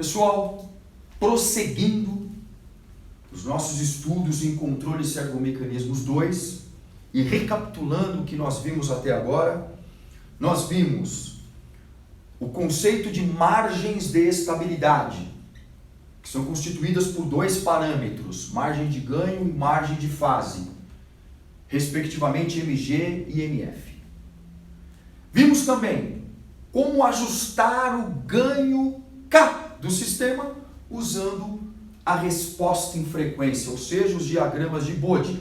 Pessoal, prosseguindo os nossos estudos em controle servomecanismos 2 e recapitulando o que nós vimos até agora, nós vimos o conceito de margens de estabilidade, que são constituídas por dois parâmetros, margem de ganho e margem de fase, respectivamente MG e MF. Vimos também como ajustar o ganho K do sistema usando a resposta em frequência, ou seja, os diagramas de Bode.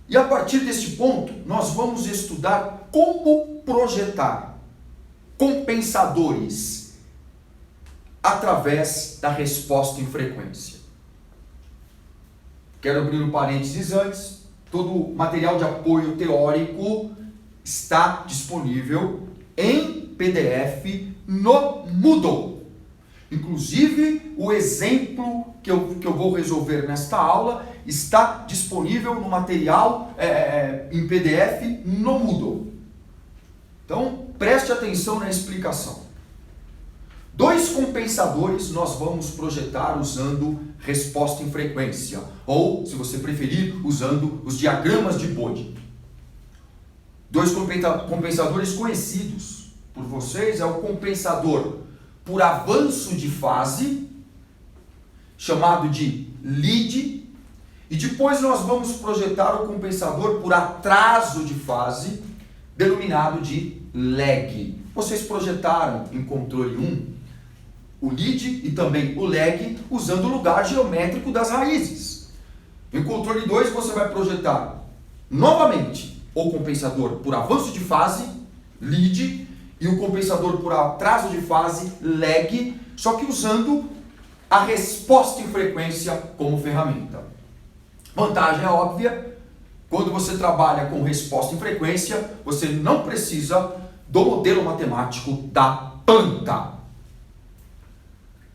E a partir deste ponto, nós vamos estudar como projetar compensadores através da resposta em frequência. Quero abrir um parênteses antes. Todo o material de apoio teórico está disponível em PDF no Moodle. Inclusive, o exemplo que eu vou resolver nesta aula está disponível no material em PDF no Moodle. Então, preste atenção na explicação. Dois compensadores nós vamos projetar usando resposta em frequência, ou, se você preferir, usando os diagramas de Bode. Dois compensadores conhecidos por vocês é o compensador por avanço de fase, chamado de lead, e depois nós vamos projetar o compensador por atraso de fase, denominado de lag. Vocês projetaram em controle 1 o lead e também o lag usando o lugar geométrico das raízes. Em controle 2 você vai projetar novamente o compensador por avanço de fase, lead, e o compensador por atraso de fase, lag, só que usando a resposta em frequência como ferramenta. Vantagem é óbvia, quando você trabalha com resposta em frequência, você não precisa do modelo matemático da planta.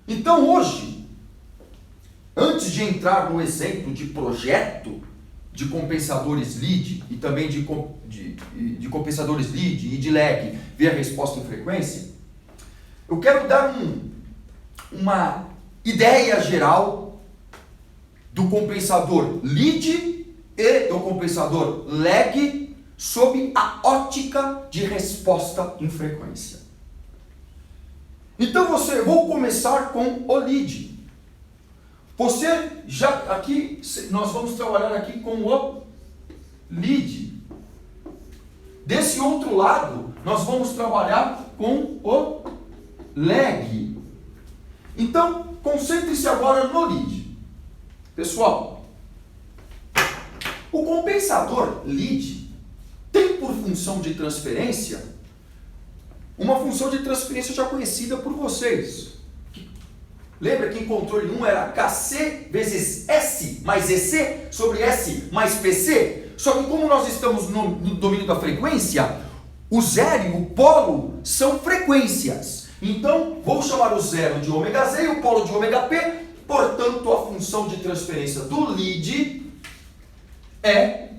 Então hoje, antes de entrar no exemplo de projeto de compensadores lead e também de compensadores lead e de lag via resposta em frequência, eu quero dar uma ideia geral do compensador lead e do compensador lag sob a ótica de resposta em frequência. Então vou começar com o lead. Nós vamos trabalhar aqui com o lead. Desse outro lado, nós vamos trabalhar com o lag. Então, concentre-se agora no lead. Pessoal, o compensador lead tem por função de transferência uma função de transferência já conhecida por vocês. Lembra que em controle 1 era KC vezes S mais EC sobre S mais PC? Só que como nós estamos no domínio da frequência, o zero e o polo são frequências. Então, vou chamar o zero de ômega Z e o polo de ômega P. Portanto, a função de transferência do lead é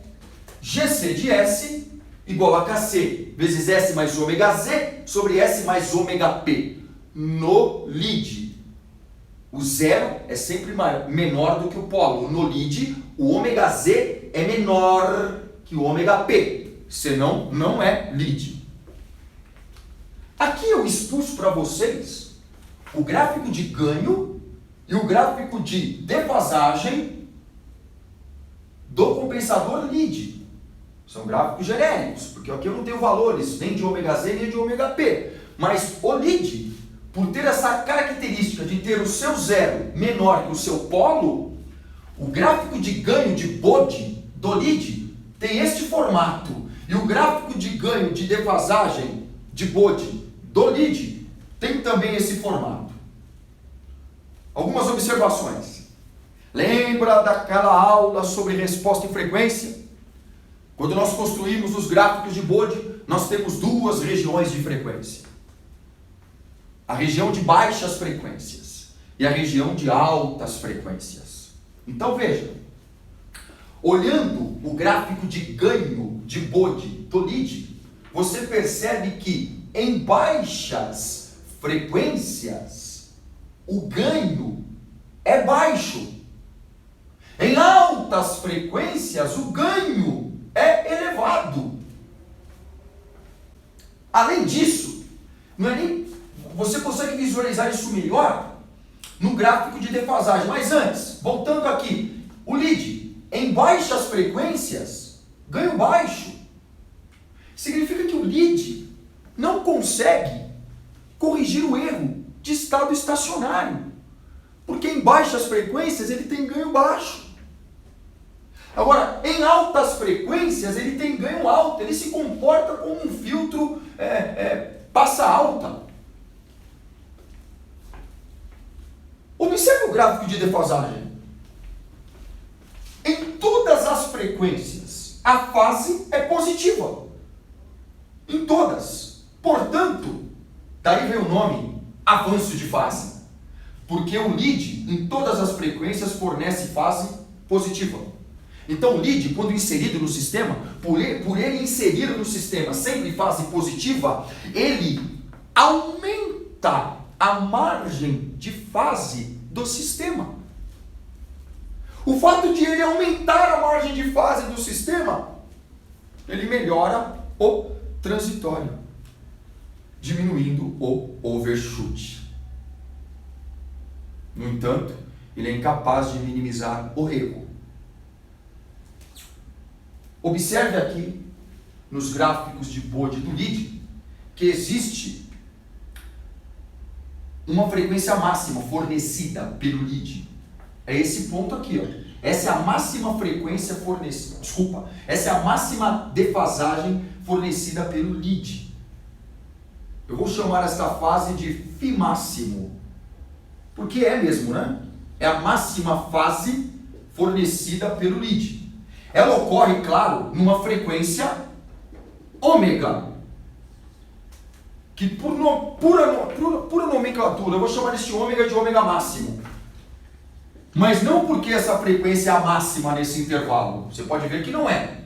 GC de S igual a KC vezes S mais ômega Z sobre S mais ômega P. No lead, o zero é sempre menor do que o polo. No lead, o ômega Z é menor que o ômega P. Senão, não é lead. Aqui eu expus para vocês o gráfico de ganho e o gráfico de defasagem do compensador lead. São gráficos genéricos, porque aqui eu não tenho valores nem de ômega Z nem de ômega P. Mas o lead, por ter essa característica de ter o seu zero menor que o seu polo, o gráfico de ganho de Bode do lead tem este formato. E o gráfico de ganho de defasagem de Bode do lead tem também esse formato. Algumas observações. Lembra daquela aula sobre resposta em frequência? Quando nós construímos os gráficos de Bode, nós temos duas regiões de frequência. A região de baixas frequências e a região de altas frequências. Então veja, olhando o gráfico de ganho de Bode do lead, você percebe que em baixas frequências, o ganho é baixo. Em altas frequências, o ganho é elevado. Além disso, você consegue visualizar isso melhor no gráfico de defasagem. Mas antes, voltando aqui, o lead em baixas frequências, ganho baixo. Significa que o lead não consegue corrigir o erro de estado estacionário. Porque em baixas frequências ele tem ganho baixo. Agora, em altas frequências ele tem ganho alto. Ele se comporta como um filtro passa alta. Observe o gráfico de defasagem. Em todas as frequências, a fase é positiva. Em todas. Portanto, daí vem o nome avanço de fase. Porque o lead, em todas as frequências, fornece fase positiva. Então, o lead, quando inserido no sistema, por ele inserir no sistema sempre fase positiva, ele aumenta a margem de fase do sistema. O fato de ele aumentar a margem de fase do sistema, ele melhora o transitório, diminuindo o overshoot. No entanto, ele é incapaz de minimizar o erro. Observe aqui, nos gráficos de bode do lead, que existe uma frequência máxima fornecida pelo lead. É esse ponto aqui, ó. Essa é a máxima frequência fornecida. Desculpa, essa é a máxima defasagem fornecida pelo lead. Eu vou chamar esta fase de φ máximo. Porque é mesmo, né? É a máxima fase fornecida pelo lead. Ela ocorre, claro, numa frequência ômega. Que por pura nomenclatura, eu vou chamar esse ômega de ômega máximo. Mas não porque essa frequência é a máxima nesse intervalo. Você pode ver que não é.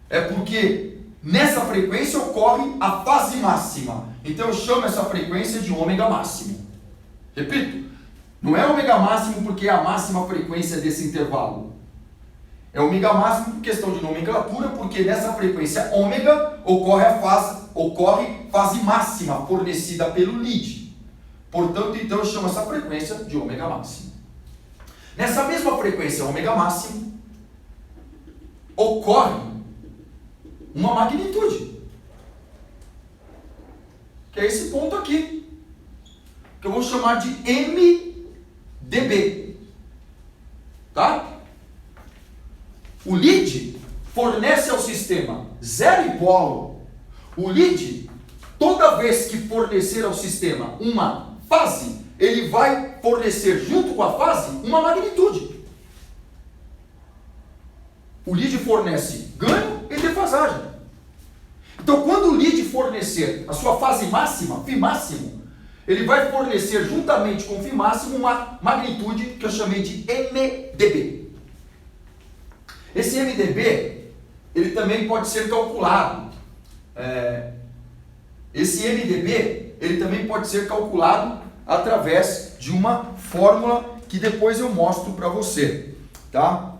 É porque nessa frequência ocorre a fase máxima. Então eu chamo essa frequência de ômega máximo. Repito, não é ômega máximo porque é a máxima frequência desse intervalo. É ômega máximo por questão de nomenclatura, porque nessa frequência ômega ocorre fase máxima fornecida pelo lead. Portanto, então eu chamo essa frequência de ômega máximo. Nessa mesma frequência ômega máximo, ocorre uma magnitude. Que é esse ponto aqui. Que eu vou chamar de MdB. Tá? O lead fornece ao sistema zero hipolo. O lead, toda vez que fornecer ao sistema uma fase, ele vai fornecer junto com a fase uma magnitude. O lead fornece ganho e defasagem. Então, quando o lead fornecer a sua fase máxima, φ máximo, ele vai fornecer juntamente com φ máximo uma magnitude que eu chamei de MdB. Esse MdB, ele também pode ser calculado. Esse MdB, ele também pode ser calculado através de uma fórmula que depois eu mostro para você. Tá?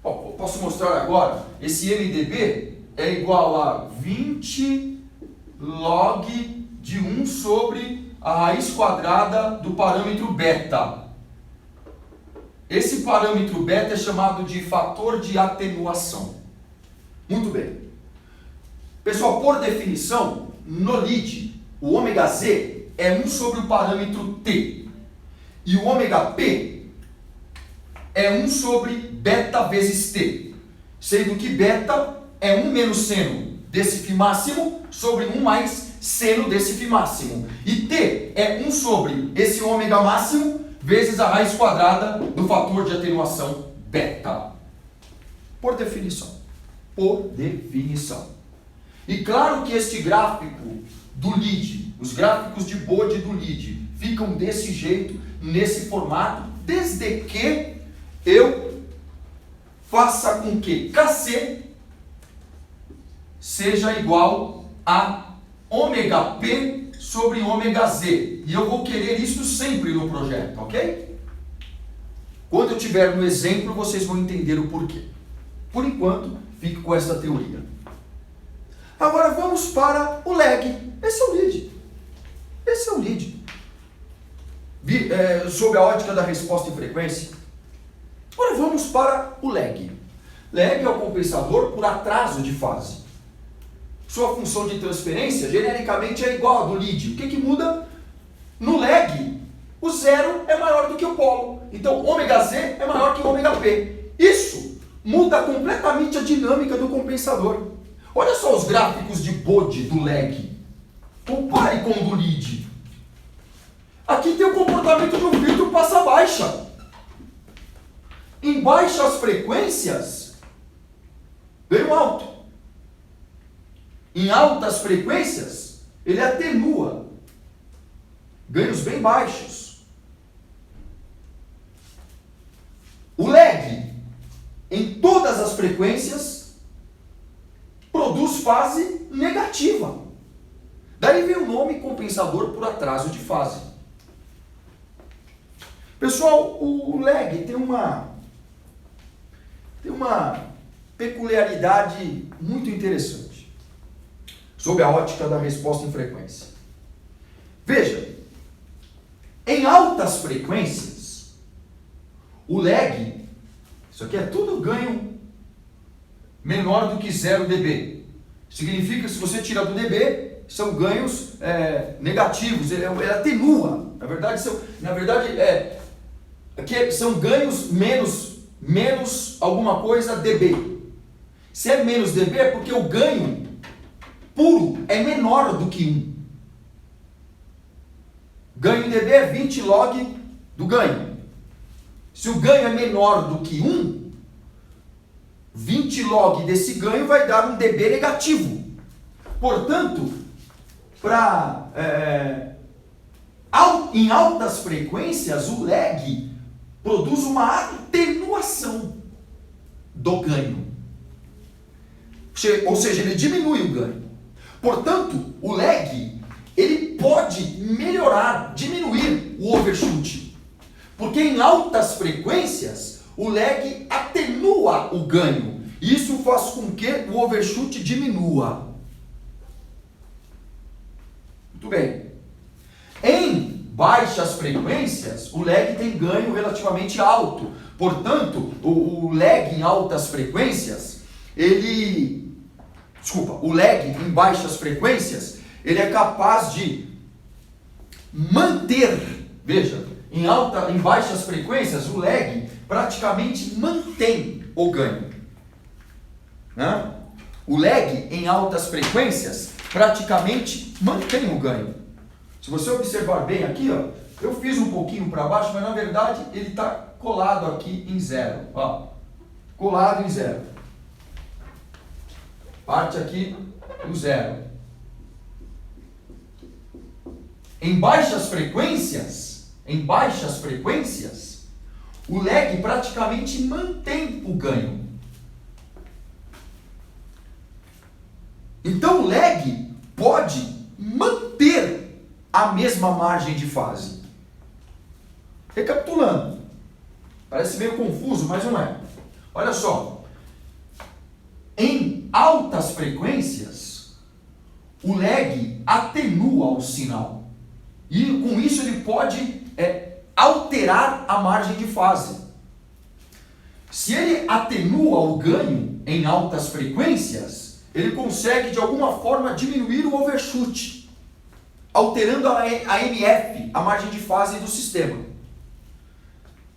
Posso mostrar agora? Esse MdB é igual a 20 log de 1 sobre a raiz quadrada do parâmetro beta. Esse parâmetro beta é chamado de fator de atenuação. Muito bem. Pessoal, por definição, no lead, o ômega z é 1 sobre o parâmetro t. E o ômega p é 1 sobre beta vezes t. Sendo que beta é 1 menos seno desse φ máximo sobre 1 mais seno desse φ máximo. E t é 1 sobre esse ômega máximo vezes a raiz quadrada do fator de atenuação beta. Por definição. Por definição. E claro que este gráfico do lead, os gráficos de bode do lead, ficam desse jeito, nesse formato, desde que eu faça com que Kc seja igual a ômega P sobre ômega Z. E eu vou querer isso sempre no projeto, ok? Quando eu tiver no exemplo, vocês vão entender o porquê. Por enquanto, fique com essa teoria. Agora vamos para o lag. Esse é o lead. Esse é o lead. Sob a ótica da resposta em frequência. Agora vamos para o lag. Lag é o compensador por atraso de fase. Sua função de transferência genericamente é igual a do lead. O que muda? No lag, o zero é maior do que o polo. Então, ômega Z é maior que ômega P. Isso muda completamente a dinâmica do compensador. Olha só os gráficos de Bode do lag. Compare com o do lead. Aqui tem o comportamento do filtro passa-baixa. Em baixas frequências, ganho alto. Em altas frequências, ele atenua. Ganhos bem baixos. O lag, em todas as frequências, produz fase negativa. Daí vem o nome compensador por atraso de fase. Pessoal, o lag tem uma peculiaridade muito interessante, sob a ótica da resposta em frequência. Veja, em altas frequências, o lag, isso aqui é tudo ganho menor do que 0 dB. Significa que se você tira do dB, são ganhos negativos, ele atenua. Na verdade, são ganhos menos alguma coisa dB. Se é menos dB é porque o ganho puro é menor do que 1. Ganho em dB é 20 log do ganho. Se o ganho é menor do que 1, 20 log desse ganho vai dar um dB negativo. Portanto, em altas frequências, o lag produz uma atenuação do ganho. Ou seja, ele diminui o ganho. Portanto, o lag, ele pode diminuir o overshoot. Porque em altas frequências, o lag atenua o ganho. Isso faz com que o overshoot diminua. Muito bem. Em baixas frequências, o lag tem ganho relativamente alto. Portanto, o lag em altas frequências, o lag em baixas frequências, ele é capaz de manter, veja, em baixas frequências, o lag praticamente mantém o ganho. Né? O lag em altas frequências praticamente mantém o ganho. Se você observar bem aqui, ó, eu fiz um pouquinho para baixo, mas na verdade ele está colado aqui em 0. Ó, colado em 0. Parte aqui do 0. Em baixas frequências, o lag praticamente mantém o ganho. Então o lag pode manter a mesma margem de fase. Recapitulando, parece meio confuso, mas não é. Olha só, em altas frequências, o lag atenua o sinal. E com isso ele pode alterar a margem de fase. Se ele atenua o ganho em altas frequências, ele consegue de alguma forma diminuir o overshoot, alterando a MF, a margem de fase do sistema.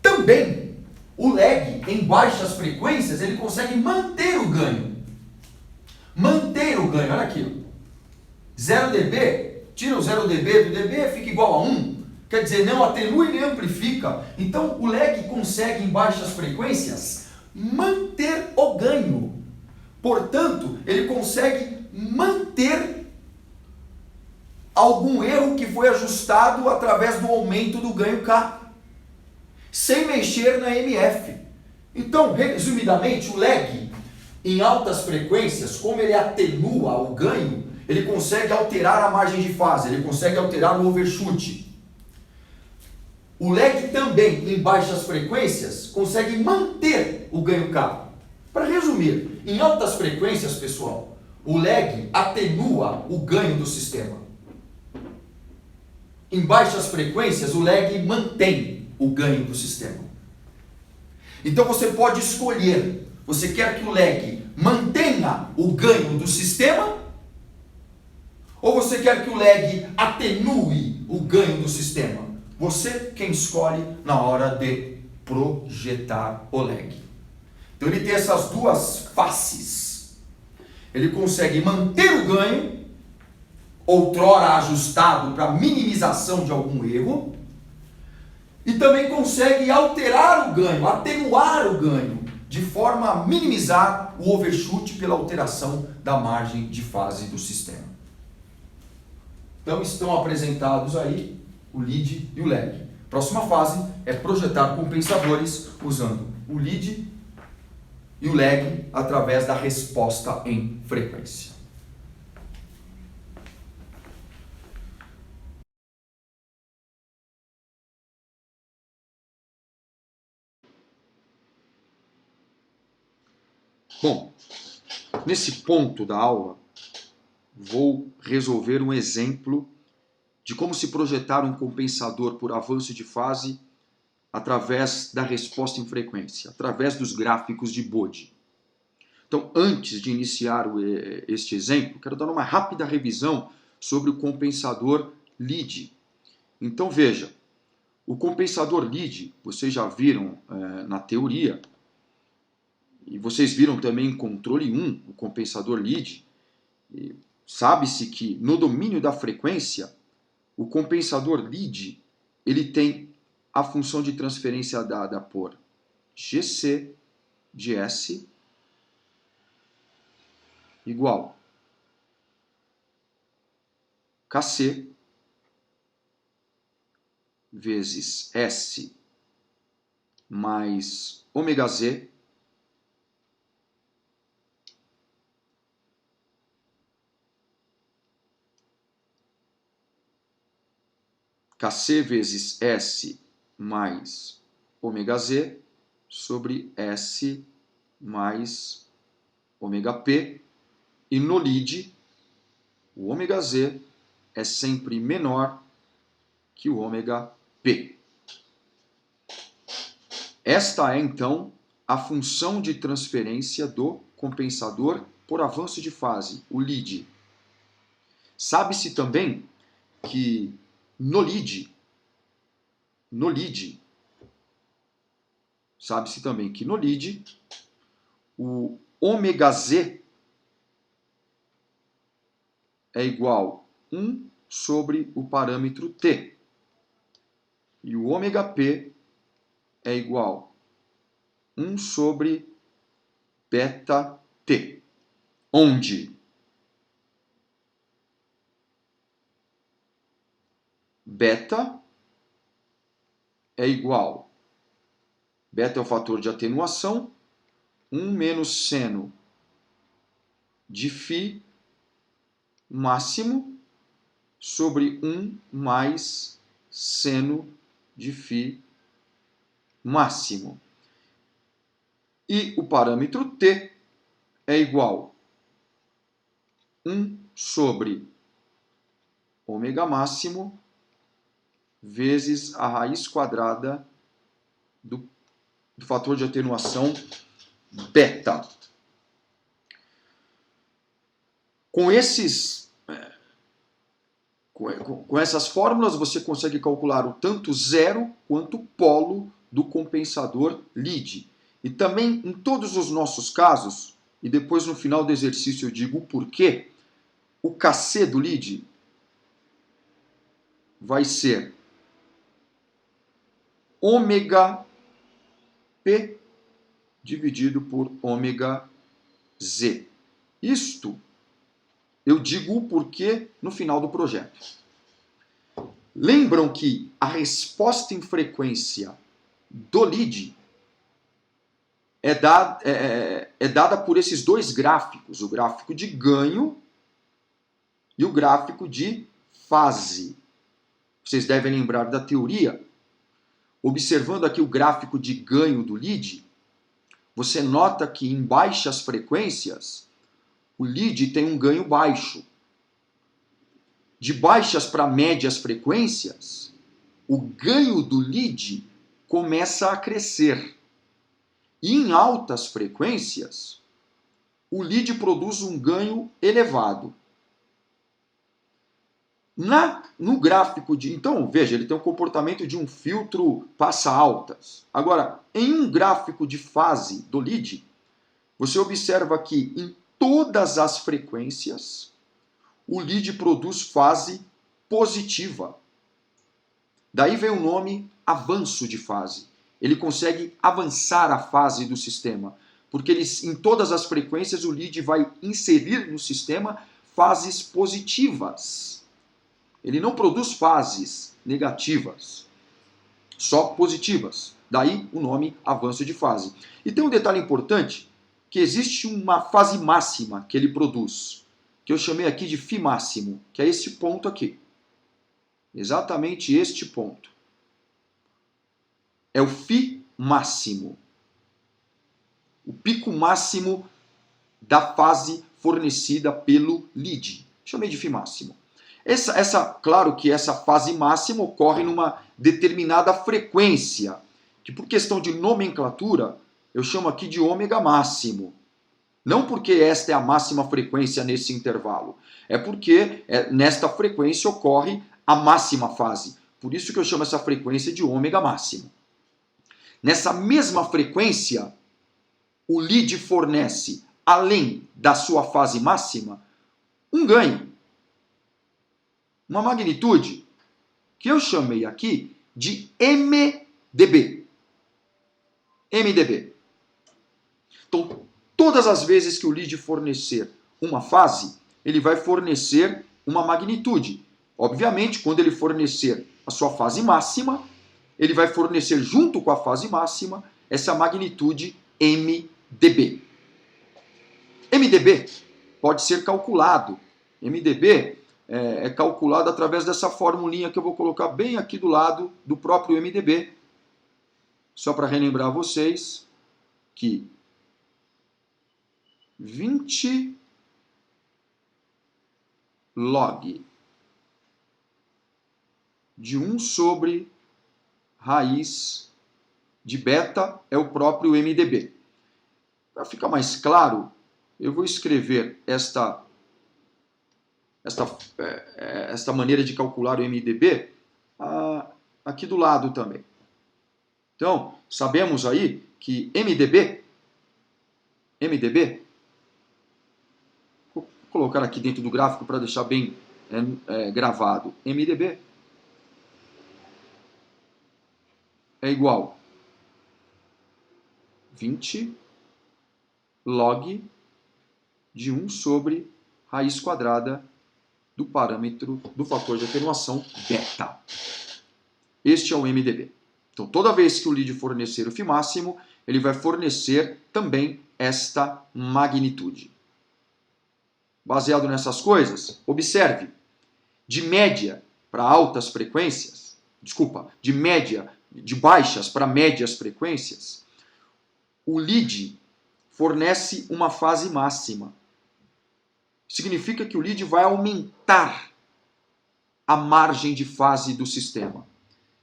Também, o lag em baixas frequências, ele consegue manter o ganho. Manter o ganho, olha aqui. 0 dB, tira o 0 dB do dB, fica igual a 1. Quer dizer, não atenua e nem amplifica. Então, o lag consegue em baixas frequências manter o ganho. Portanto, ele consegue manter algum erro que foi ajustado através do aumento do ganho K, sem mexer na MF. Então, resumidamente, o lag em altas frequências, como ele atenua o ganho, ele consegue alterar a margem de fase, ele consegue alterar o overshoot. O lag também, em baixas frequências, consegue manter o ganho K. Para resumir, em altas frequências, pessoal, o lag atenua o ganho do sistema. Em baixas frequências, o lag mantém o ganho do sistema. Então você pode escolher, você quer que o lag mantenha o ganho do sistema? Ou você quer que o lag atenue o ganho do sistema? Você quem escolhe na hora de projetar o lag. Então ele tem essas duas faces. Ele consegue manter o ganho, outrora ajustado para minimização de algum erro, e também consegue alterar o ganho, atenuar o ganho, de forma a minimizar o overshoot pela alteração da margem de fase do sistema. Então estão apresentados aí o lead e o lag. Próxima fase é projetar compensadores usando o lead e o lag através da resposta em frequência. Bom, nesse ponto da aula, vou resolver um exemplo de como se projetar um compensador por avanço de fase através da resposta em frequência, através dos gráficos de Bode. Então, antes de iniciar este exemplo, quero dar uma rápida revisão sobre o compensador lead. Então, veja, o compensador lead, vocês já viram na teoria, e vocês viram também em controle 1, o compensador lead. Sabe-se que no domínio da frequência, o compensador lead ele tem a função de transferência dada por GC de S igual KC vezes S mais ômega Z KC vezes S mais ômega Z sobre S mais ômega P. E no lead, o ômega Z é sempre menor que o ômega P. Esta é, então, a função de transferência do compensador por avanço de fase, o lead. Sabe-se também que no lead, sabe-se também que no lead, o ômega Z é igual a 1 sobre o parâmetro T. E o ômega P é igual a 1 sobre beta T. Onde beta é igual, beta é o fator de atenuação, 1 menos seno de φ máximo sobre 1 mais seno de φ máximo. E o parâmetro T é igual a 1 sobre ômega máximo vezes a raiz quadrada do fator de atenuação beta. Com essas fórmulas, você consegue calcular o tanto zero quanto polo do compensador lead. E também, em todos os nossos casos, e depois no final do exercício eu digo o porquê, o KC do lead vai ser ômega P dividido por ômega Z. Isto eu digo o porquê no final do projeto. Lembram que a resposta em frequência do lead é dada por esses dois gráficos, o gráfico de ganho e o gráfico de fase. Vocês devem lembrar da teoria. Observando aqui o gráfico de ganho do lead, você nota que em baixas frequências, o lead tem um ganho baixo. De baixas para médias frequências, o ganho do lead começa a crescer. E em altas frequências, o lead produz um ganho elevado. No gráfico de... Então, veja, ele tem um comportamento de um filtro passa altas. Agora, em um gráfico de fase do lead, você observa que em todas as frequências, o lead produz fase positiva. Daí vem o nome avanço de fase. Ele consegue avançar a fase do sistema, porque em todas as frequências o lead vai inserir no sistema fases positivas. Ele não produz fases negativas, só positivas. Daí o nome avanço de fase. E tem um detalhe importante, que existe uma fase máxima que ele produz, que eu chamei aqui de φ máximo, que é esse ponto aqui. Exatamente este ponto. É o φ máximo. O pico máximo da fase fornecida pelo lead. Chamei de φ máximo. Claro que essa fase máxima ocorre numa determinada frequência, que por questão de nomenclatura, eu chamo aqui de ômega máximo. Não porque esta é a máxima frequência nesse intervalo, é porque nesta frequência ocorre a máxima fase. Por isso que eu chamo essa frequência de ômega máximo. Nessa mesma frequência, o lead fornece, além da sua fase máxima, um ganho. Uma magnitude que eu chamei aqui de MdB. MdB. Então, todas as vezes que o lead fornecer uma fase, ele vai fornecer uma magnitude. Obviamente, quando ele fornecer a sua fase máxima, ele vai fornecer junto com a fase máxima essa magnitude MdB. MdB pode ser calculado. MdB é calculado através dessa formulinha que eu vou colocar bem aqui do lado do próprio MdB. Só para relembrar vocês que 20 log de 1 sobre raiz de beta é o próprio MdB. Para ficar mais claro, eu vou escrever esta maneira de calcular o MdB aqui do lado também. Então, sabemos aí que MdB, vou colocar aqui dentro do gráfico para deixar bem gravado, MdB é igual 20 log de 1 sobre raiz quadrada do parâmetro do fator de atenuação beta. Este é o MdB. Então, toda vez que o lead fornecer o φ máximo, ele vai fornecer também esta magnitude. Baseado nessas coisas, observe, de média para altas frequências, de baixas para médias frequências, o lead fornece uma fase máxima. Significa que o lead vai aumentar a margem de fase do sistema.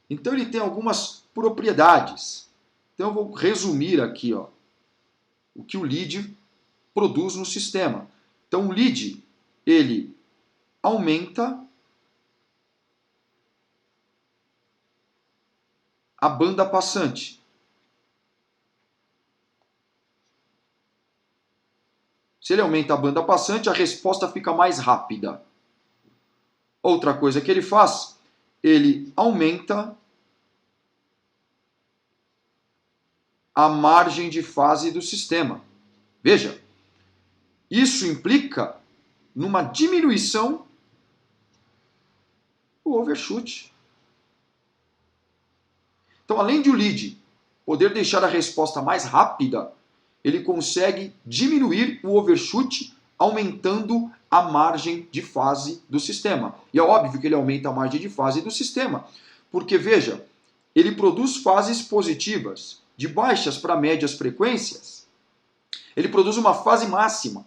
Então ele tem algumas propriedades. Então eu vou resumir aqui o que o lead produz no sistema. Então o lead, ele aumenta a banda passante. Se ele aumenta a banda passante, a resposta fica mais rápida. Outra coisa que ele faz, ele aumenta a margem de fase do sistema. Veja, isso implica numa diminuição do overshoot. Então, além de o lead poder deixar a resposta mais rápida, ele consegue diminuir o overshoot, aumentando a margem de fase do sistema. E é óbvio que ele aumenta a margem de fase do sistema, porque, veja, ele produz fases positivas, de baixas para médias frequências. Ele produz uma fase máxima,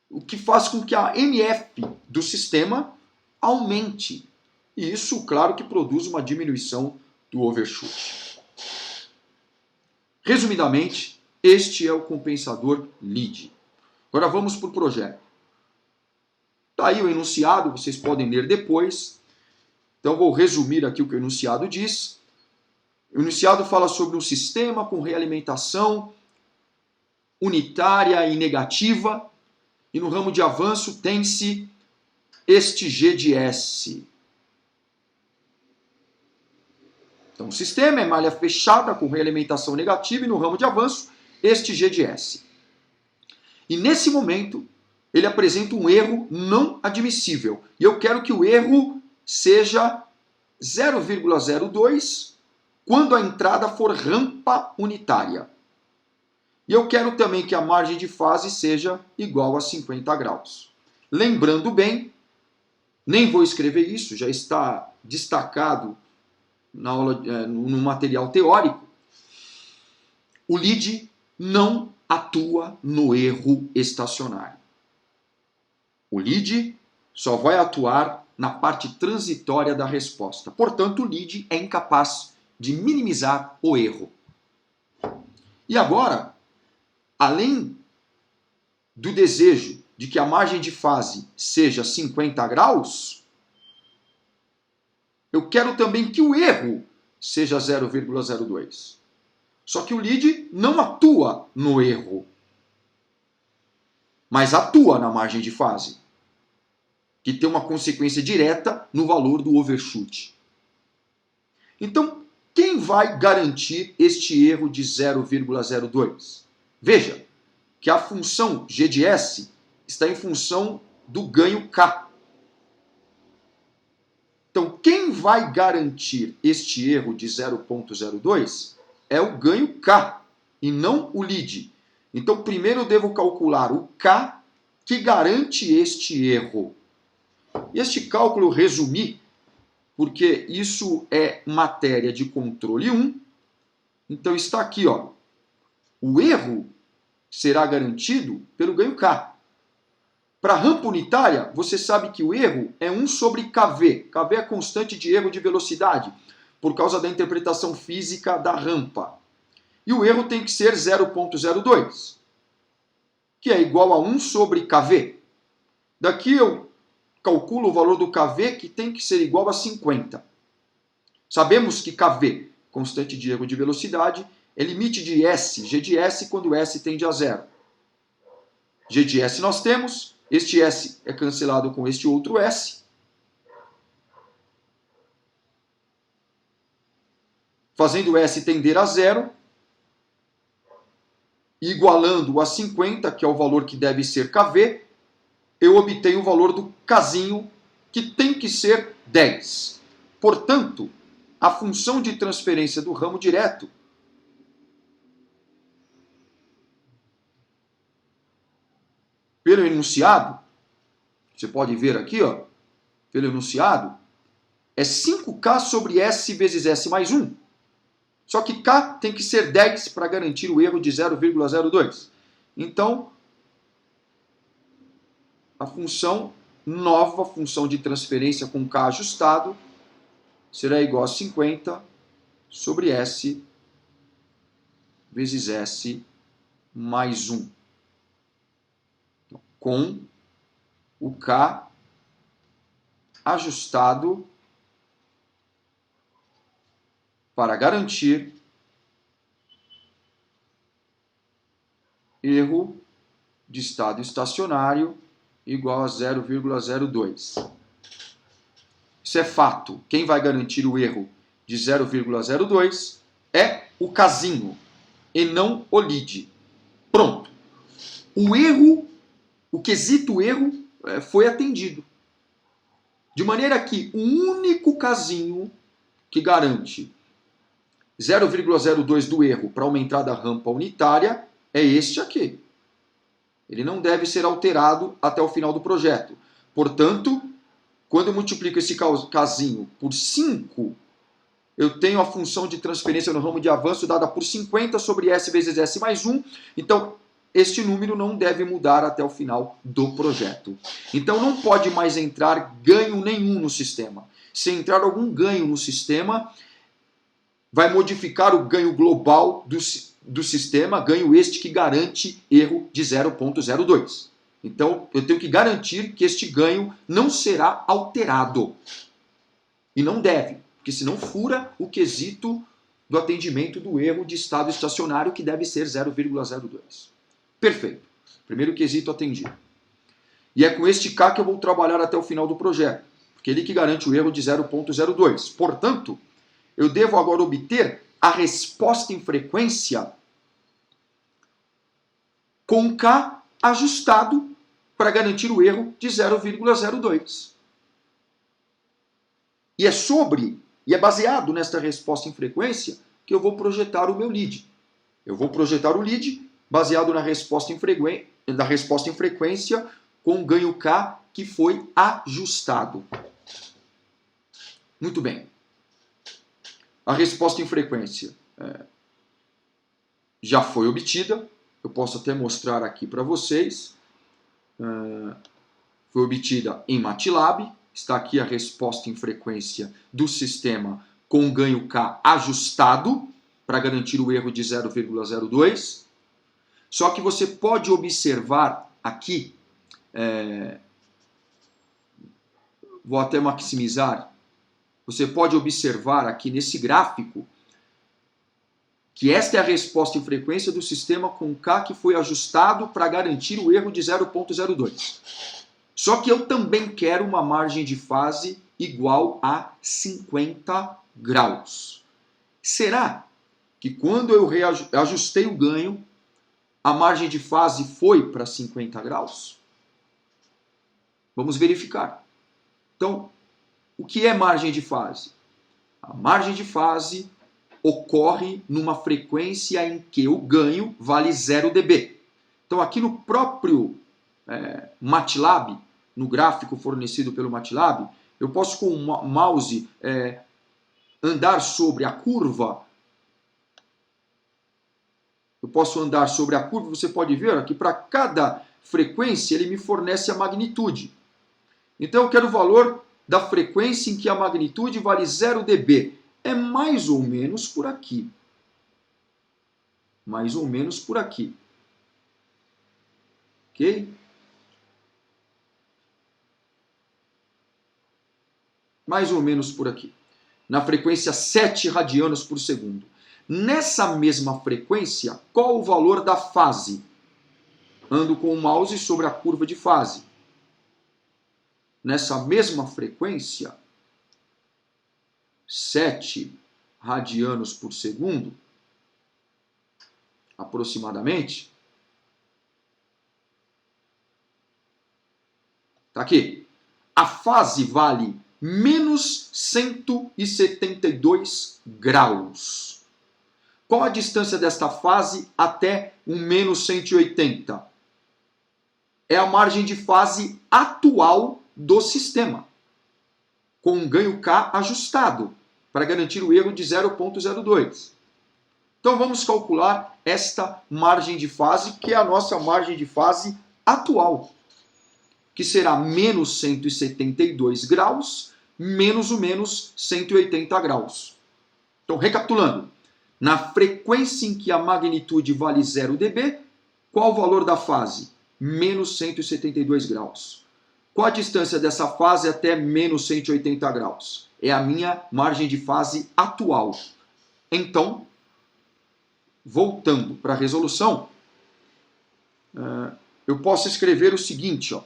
o que faz com que a MF do sistema aumente. E isso, claro, que produz uma diminuição do overshoot. Resumidamente, este é o compensador lead. Agora vamos para o projeto. Está aí o enunciado, vocês podem ler depois. Então vou resumir aqui o que o enunciado diz. O enunciado fala sobre um sistema com realimentação unitária e negativa. E no ramo de avanço tem-se este G de S. Então o sistema é malha fechada com realimentação negativa e no ramo de avanço este G de S. E nesse momento ele apresenta um erro não admissível. E eu quero que o erro seja 0,02 quando a entrada for rampa unitária. E eu quero também que a margem de fase seja igual a 50 graus. Lembrando bem, nem vou escrever isso, já está destacado na aula, no material teórico, o lead não atua no erro estacionário. O lead só vai atuar na parte transitória da resposta. Portanto, o lead é incapaz de minimizar o erro. E agora, além do desejo de que a margem de fase seja 50 graus, eu quero também que o erro seja 0,02. Só que o lead não atua no erro, mas atua na margem de fase, que tem uma consequência direta no valor do overshoot. Então, quem vai garantir este erro de 0,02? Veja que a função G de S está em função do ganho K. Então, quem vai garantir este erro de 0,02 é o ganho K e não o lead. Então, primeiro eu devo calcular o K que garante este erro. Este cálculo eu resumi, porque isso é matéria de controle 1. Então está aqui, ó. O erro será garantido pelo ganho K. Para a rampa unitária, você sabe que o erro é 1 sobre kV. kV é a constante de erro de velocidade, por causa da interpretação física da rampa. E o erro tem que ser 0,02, que é igual a 1 sobre kV. Daqui eu calculo o valor do kV, que tem que ser igual a 50. Sabemos que kV, constante de erro de velocidade, é limite de S, G de S, quando S tende a zero. G de S nós temos, este S é cancelado com este outro S. Fazendo S tender a zero, igualando a 50, que é o valor que deve ser kV, eu obtenho o valor do Kzinho, que tem que ser 10. Portanto, a função de transferência do ramo direto pelo enunciado, você pode ver aqui, ó, pelo enunciado, é 5K sobre S vezes S mais 1. Só que K tem que ser 10 para garantir o erro de 0,02. Então, a função nova, função de transferência com K ajustado, será igual a 50 sobre S vezes S mais 1. Com o K ajustado para garantir erro de estado estacionário igual a 0,02. Isso é fato. Quem vai garantir o erro de 0,02 é o Kzinho e não o lead. Pronto. O erro, o quesito erro foi atendido. De maneira que o único Kzinho que garante 0,02 do erro para uma entrada rampa unitária é este aqui. Ele não deve ser alterado até o final do projeto. Portanto, quando eu multiplico esse casinho por 5, eu tenho a função de transferência no ramo de avanço dada por 50 sobre S vezes S mais 1. Então, este número não deve mudar até o final do projeto. Então, não pode mais entrar ganho nenhum no sistema. Se entrar algum ganho no sistema, vai modificar o ganho global do sistema, ganho este que garante erro de 0,02. Então, eu tenho que garantir que este ganho não será alterado. E não deve, porque senão fura o quesito do atendimento do erro de estado estacionário, que deve ser 0,02. Perfeito. Primeiro quesito atendido. E é com este K que eu vou trabalhar até o final do projeto, porque ele que garante o erro de 0,02. Portanto, eu devo agora obter a resposta em frequência com K ajustado para garantir o erro de 0,02. E é baseado nesta resposta em frequência que eu vou projetar o meu lead. Eu vou projetar o lead baseado na resposta em frequência com o ganho K que foi ajustado. Muito bem. A resposta em frequência já foi obtida. Eu posso até mostrar aqui para vocês. Foi obtida em MATLAB. Está aqui a resposta em frequência do sistema com ganho K ajustado para garantir o erro de 0,02. Só que você pode observar aqui, vou até maximizar, você pode observar aqui nesse gráfico que esta é a resposta em frequência do sistema com K que foi ajustado para garantir o erro de 0,02. Só que eu também quero uma margem de fase igual a 50 graus. Será que quando eu ajustei o ganho, a margem de fase foi para 50 graus? Vamos verificar. Então, o que é margem de fase? A margem de fase ocorre numa frequência em que o ganho vale 0 dB. Então, aqui no próprio MATLAB, no gráfico fornecido pelo MATLAB, eu posso com o mouse andar sobre a curva. Eu posso andar sobre a curva, você pode ver que para cada frequência ele me fornece a magnitude. Então eu quero o valor da frequência em que a magnitude vale 0 dB. É mais ou menos por aqui. Mais ou menos por aqui. Ok? Mais ou menos por aqui. Na frequência 7 radianos por segundo. Nessa mesma frequência, qual o valor da fase? Ando com o mouse sobre a curva de fase. Nessa mesma frequência, 7 radianos por segundo, aproximadamente, está aqui. A fase vale menos 172 graus. Qual a distância desta fase até um menos 180? É a margem de fase atual do sistema, com um ganho K ajustado, para garantir o erro de 0,02. Então vamos calcular esta margem de fase, que é a nossa margem de fase atual, que será menos 172 graus, menos o menos 180 graus. Então, recapitulando, na frequência em que a magnitude vale 0 dB, qual o valor da fase? Menos 172 graus. Qual a distância dessa fase até menos 180 graus? É a minha margem de fase atual. Então, voltando para a resolução, eu posso escrever o seguinte, ó.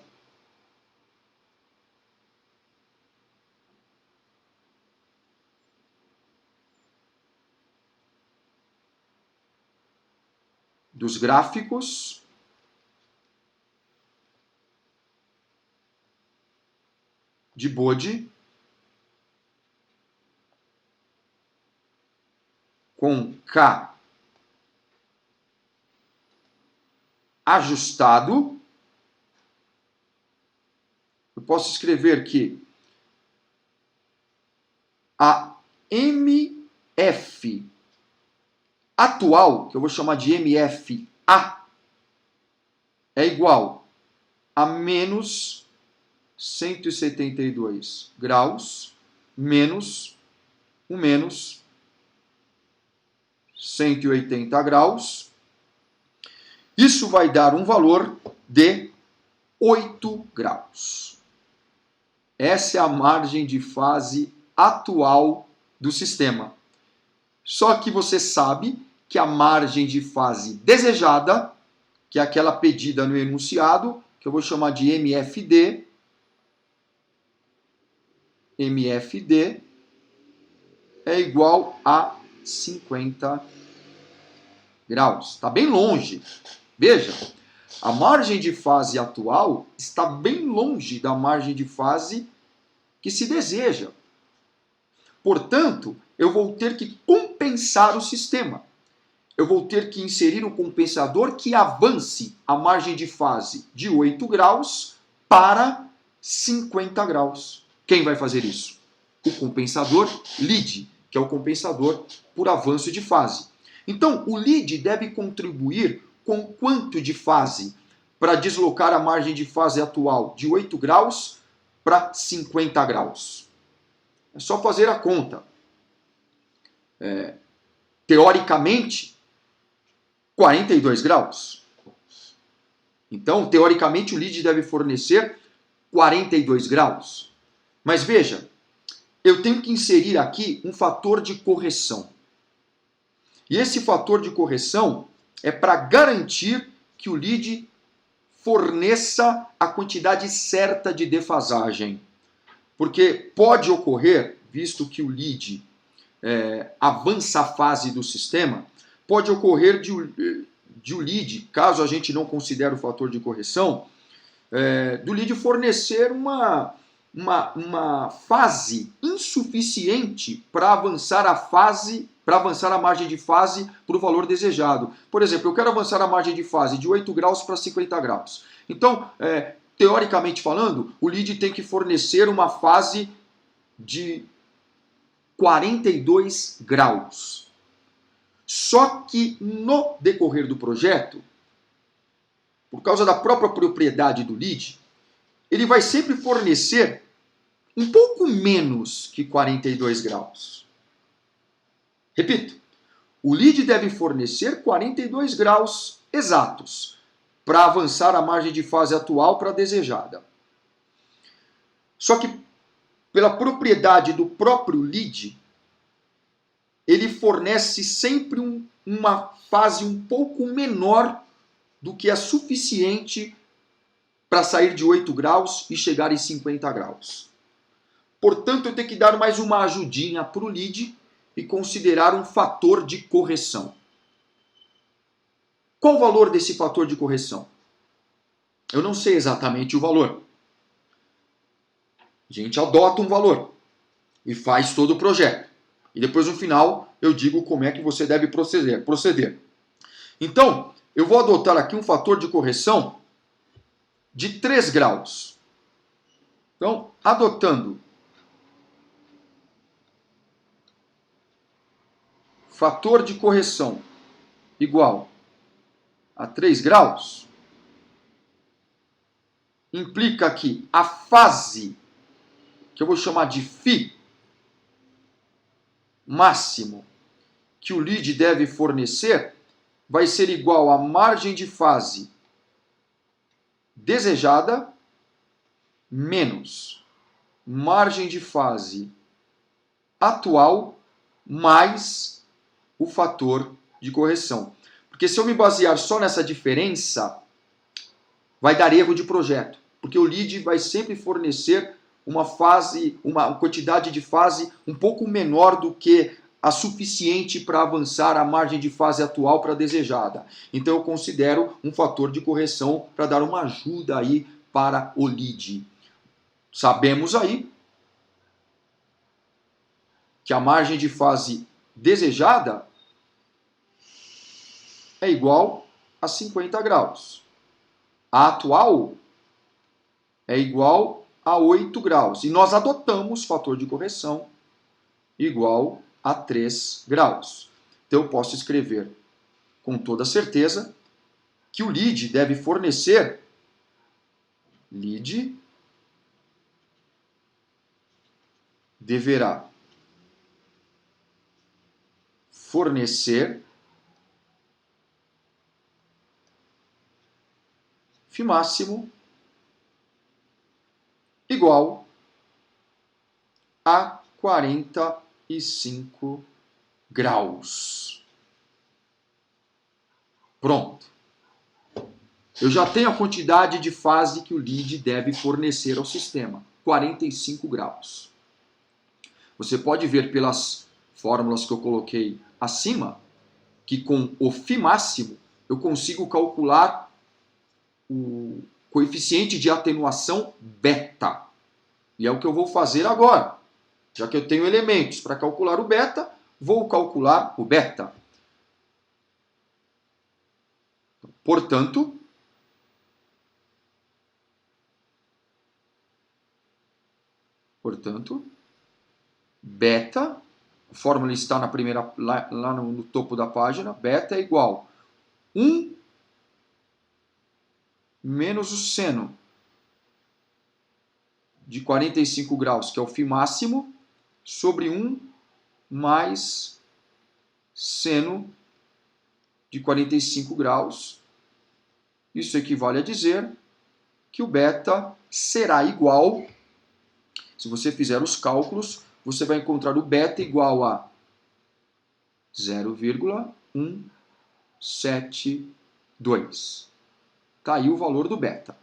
Dos gráficos de Bode com K ajustado posso escrever que a MF atual, que eu vou chamar de MFA, é igual a menos 172 graus menos 180 graus. Isso vai dar um valor de 8 graus. Essa é a margem de fase atual do sistema. Só que você sabe que a margem de fase desejada, que é aquela pedida no enunciado, que eu vou chamar de MFD, é igual a 50 graus. Está bem longe. Veja, a margem de fase atual está bem longe da margem de fase que se deseja. Portanto, eu vou ter que compensar o sistema. Eu vou ter que inserir um compensador que avance a margem de fase de 8 graus para 50 graus. Quem vai fazer isso? O compensador lead, que é o compensador por avanço de fase. Então, o lead deve contribuir com quanto de fase para deslocar a margem de fase atual de 8 graus para 50 graus? É só fazer a conta. Teoricamente, 42 graus. Então, teoricamente, o lead deve fornecer 42 graus. Mas veja, eu tenho que inserir aqui um fator de correção. E esse fator de correção é para garantir que o lead forneça a quantidade certa de defasagem. Porque pode ocorrer, visto que o lead avança a fase do sistema, pode ocorrer de o lead, caso a gente não considere o fator de correção, do lead fornecer uma fase insuficiente para avançar a margem de fase para o valor desejado. Por exemplo, eu quero avançar a margem de fase de 8 graus para 50 graus. Então, teoricamente falando, o lead tem que fornecer uma fase de 42 graus. Só que no decorrer do projeto, por causa da própria propriedade do lead, ele vai sempre fornecer um pouco menos que 42 graus. Repito, o lead deve fornecer 42 graus exatos para avançar a margem de fase atual para a desejada. Só que, pela propriedade do próprio lead, ele fornece sempre uma fase um pouco menor do que é suficiente para sair de 8 graus e chegar em 50 graus. Portanto, eu tenho que dar mais uma ajudinha para o lead e considerar um fator de correção. Qual o valor desse fator de correção? Eu não sei exatamente o valor. A gente adota um valor e faz todo o projeto. E depois, no final, eu digo como é que você deve proceder. Então, eu vou adotar aqui um fator de correção de 3 graus. Então, adotando fator de correção igual a 3 graus, implica que a fase, que eu vou chamar de φ máximo, que o lead deve fornecer, vai ser igual à margem de fase desejada menos margem de fase atual mais o fator de correção. Porque se eu me basear só nessa diferença, vai dar erro de projeto. Porque o lead vai sempre fornecer uma quantidade de fase um pouco menor do que a suficiente para avançar a margem de fase atual para a desejada. Então eu considero um fator de correção para dar uma ajuda aí para o lead. Sabemos aí que a margem de fase desejada é igual a 50 graus. A atual é igual a 8 graus. E nós adotamos fator de correção igual a 3 graus. Então eu posso escrever com toda certeza que o lead deve fornecer deverá fornecer Φ máximo igual a 45 graus. Pronto. Eu já tenho a quantidade de fase que o lead deve fornecer ao sistema, 45 graus. Você pode ver pelas fórmulas que eu coloquei acima, que com o Φ máximo eu consigo calcular o coeficiente de atenuação beta. E é o que eu vou fazer agora. Já que eu tenho elementos para calcular o beta, vou calcular o beta. Portanto, beta, a fórmula está na primeira, lá no topo da página, beta é igual a 1 menos o seno de 45 graus, que é o Φ máximo, sobre 1 mais seno de 45 graus. Isso equivale a dizer que o beta será igual, se você fizer os cálculos, você vai encontrar o beta igual a 0,172. Está aí o valor do beta,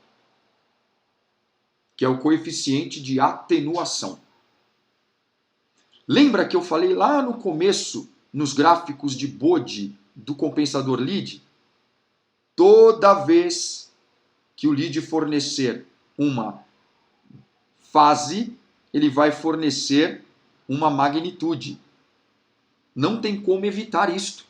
que é o coeficiente de atenuação. Lembra que eu falei lá no começo, nos gráficos de Bode do compensador lead? Toda vez que o lead fornecer uma fase, ele vai fornecer uma magnitude. Não tem como evitar isto.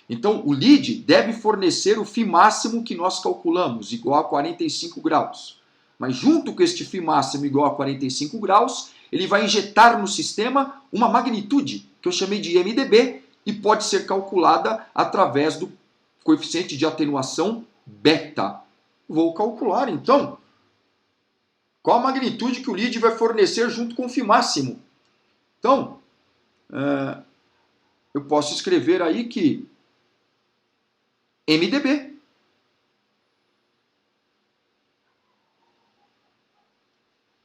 Então, o lead deve fornecer o Φ máximo que nós calculamos, igual a 45 graus. Mas junto com este Φ máximo igual a 45 graus, ele vai injetar no sistema uma magnitude, que eu chamei de MdB, e pode ser calculada através do coeficiente de atenuação beta. Vou calcular, então, qual a magnitude que o lead vai fornecer junto com o Φ máximo. Então, eu posso escrever aí que MdB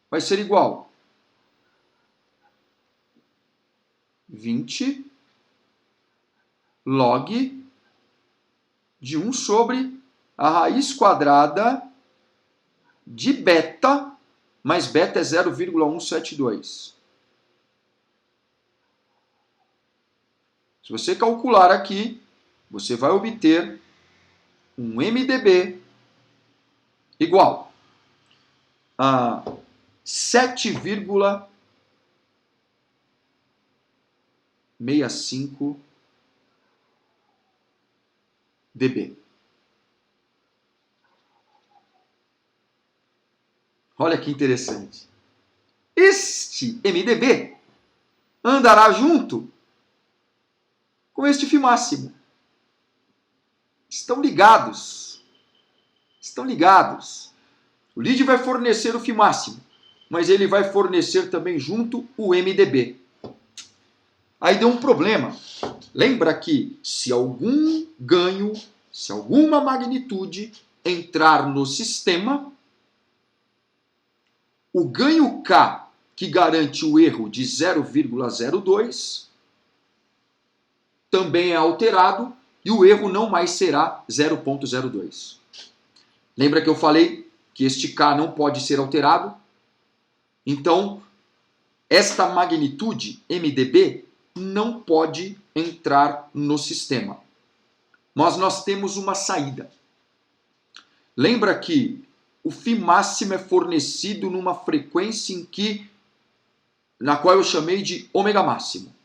vai ser igual a 20 log de 1 sobre a raiz quadrada de beta, mais beta é 0,172. Se você calcular aqui, você vai obter um MdB igual a 7,65 dB. Olha que interessante. Este MdB andará junto com este Φ máximo. Estão ligados. Estão ligados. O lead vai fornecer o Φ máximo, mas ele vai fornecer também junto o MdB. Aí deu um problema. Lembra que se algum ganho, se alguma magnitude entrar no sistema, o ganho K, que garante o erro de 0,02, também é alterado e o erro não mais será 0,02. Lembra que eu falei que este K não pode ser alterado? Então, esta magnitude, MdB, não pode entrar no sistema. Mas nós temos uma saída. Lembra que o Φ máximo é fornecido numa frequência na qual eu chamei de ômega máximo.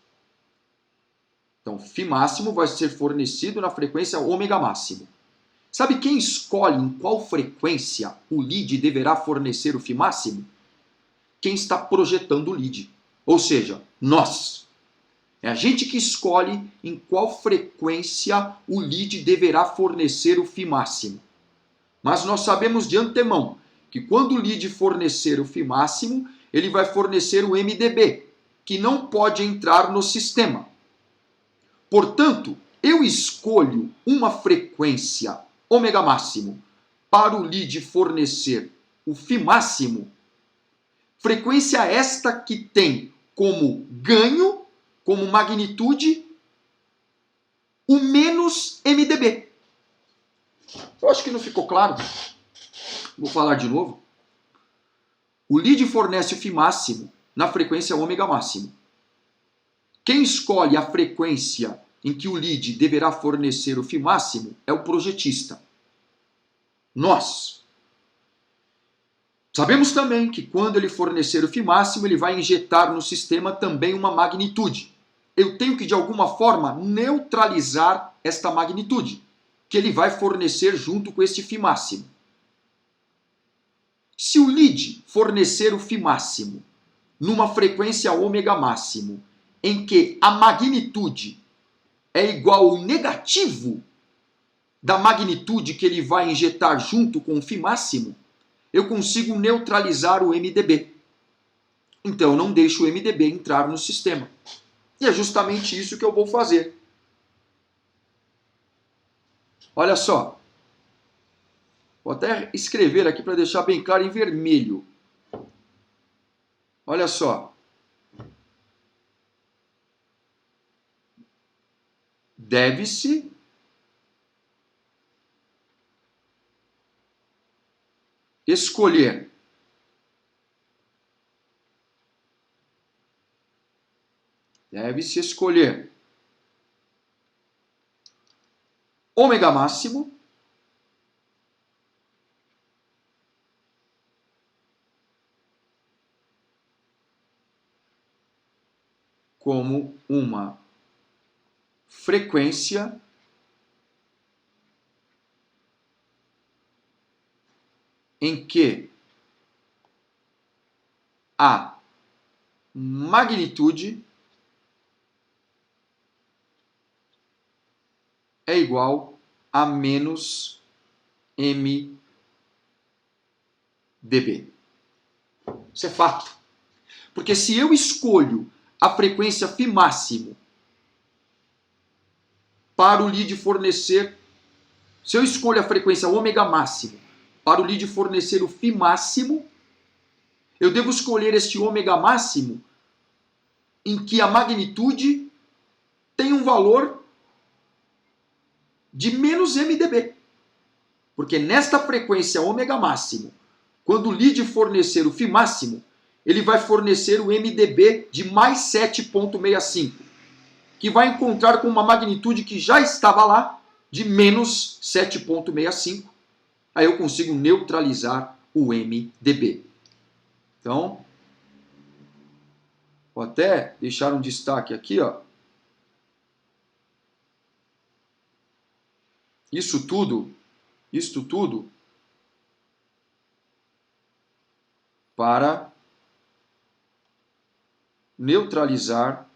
Então, Φ máximo vai ser fornecido na frequência ômega máximo. Sabe quem escolhe em qual frequência o lead deverá fornecer o Φ máximo? Quem está projetando o lead. Ou seja, nós. É a gente que escolhe em qual frequência o lead deverá fornecer o Φ máximo. Mas nós sabemos de antemão que quando o lead fornecer o Φ máximo, ele vai fornecer o MDB, que não pode entrar no sistema. Portanto, eu escolho uma frequência ômega máximo para o lead fornecer o Φ máximo, frequência esta que tem como ganho, como magnitude, o menos MDB. Eu acho que não ficou claro. Vou falar de novo. O lead fornece o Φ máximo na frequência ômega máximo. Quem escolhe a frequência em que o lead deverá fornecer o Φ máximo é o projetista. Nós. Sabemos também que quando ele fornecer o Φ máximo, ele vai injetar no sistema também uma magnitude. Eu tenho que, de alguma forma, neutralizar esta magnitude, que ele vai fornecer junto com este Φ máximo. Se o lead fornecer o Φ máximo numa frequência ômega máximo, em que a magnitude é igual ao negativo da magnitude que ele vai injetar junto com o Φ máximo, eu consigo neutralizar o MDB. Então eu não deixo o MDB entrar no sistema. E é justamente isso que eu vou fazer. Olha só. Vou até escrever aqui para deixar bem claro em vermelho. Olha só. Deve-se escolher ômega máximo como uma frequência em que a magnitude é igual a menos MDB. Isso é fato. Porque se eu escolho a frequência Φ máximo para o lead fornecer, se eu escolho a frequência ômega máximo para o lead fornecer o Φ máximo, eu devo escolher este ômega máximo em que a magnitude tem um valor de menos MDB. Porque nesta frequência ômega máximo, quando o lead fornecer o Φ máximo, ele vai fornecer o MDB de mais 7,65, que vai encontrar com uma magnitude que já estava lá, de menos 7,65. Aí eu consigo neutralizar o MDB. Então, vou até deixar um destaque aqui, ó. Isto tudo para neutralizar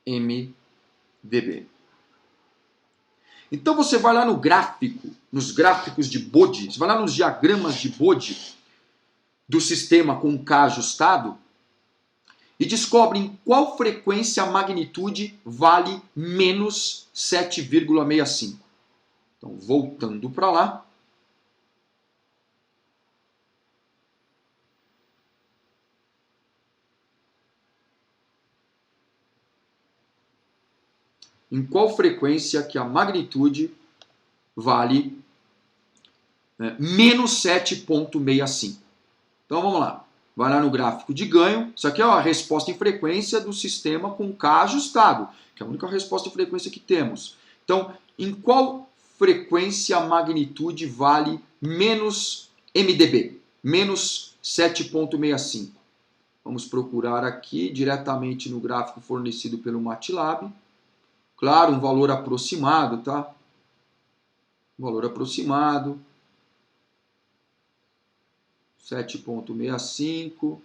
MDB. Então você vai lá no gráfico, nos gráficos de Bode, você vai lá nos diagramas de Bode do sistema com K ajustado e descobre em qual frequência a magnitude vale menos 7,65. Então, voltando para lá. Em qual frequência que a magnitude vale menos 7,65. Então vamos lá. Vai lá no gráfico de ganho. Isso aqui é a resposta em frequência do sistema com K ajustado, que é a única resposta em frequência que temos. Então, em qual frequência a magnitude vale menos MDB? Menos 7,65. Vamos procurar aqui diretamente no gráfico fornecido pelo MATLAB. Claro, um valor aproximado, tá? Um valor aproximado. 7,65.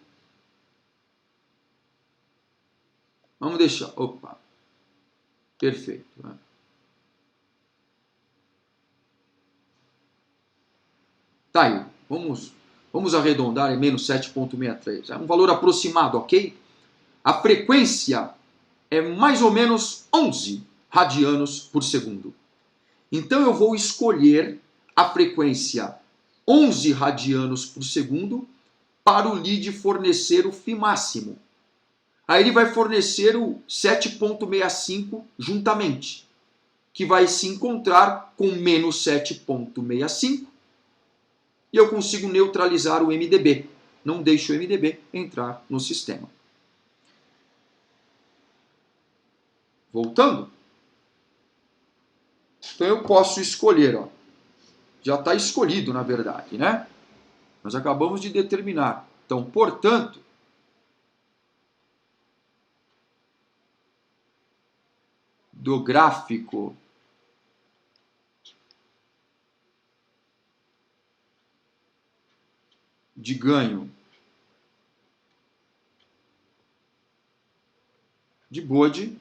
Vamos deixar. Opa. Perfeito. Né? Tá aí. Vamos arredondar em menos 7,63. É um valor aproximado, ok? A frequência é mais ou menos 11 radianos por segundo. Então eu vou escolher a frequência 11 radianos por segundo para o lead fornecer o φ máximo. Aí ele vai fornecer o 7,65 juntamente, que vai se encontrar com menos 7,65 e eu consigo neutralizar o MDB. Não deixo o MDB entrar no sistema. Voltando. Então eu posso escolher, ó. Já está escolhido, na verdade, né? Nós acabamos de determinar. Então, portanto, do gráfico de ganho de Bode,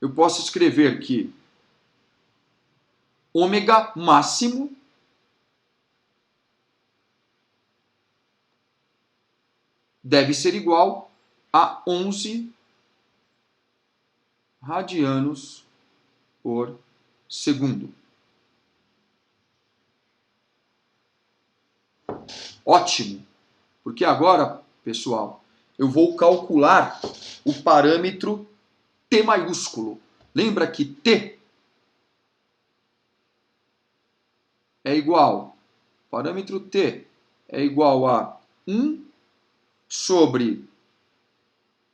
eu posso escrever que ômega máximo deve ser igual a 11 radianos por segundo. Ótimo, porque agora, pessoal, eu vou calcular o parâmetro T maiúsculo. Lembra que T é igual, parâmetro T é igual a 1 sobre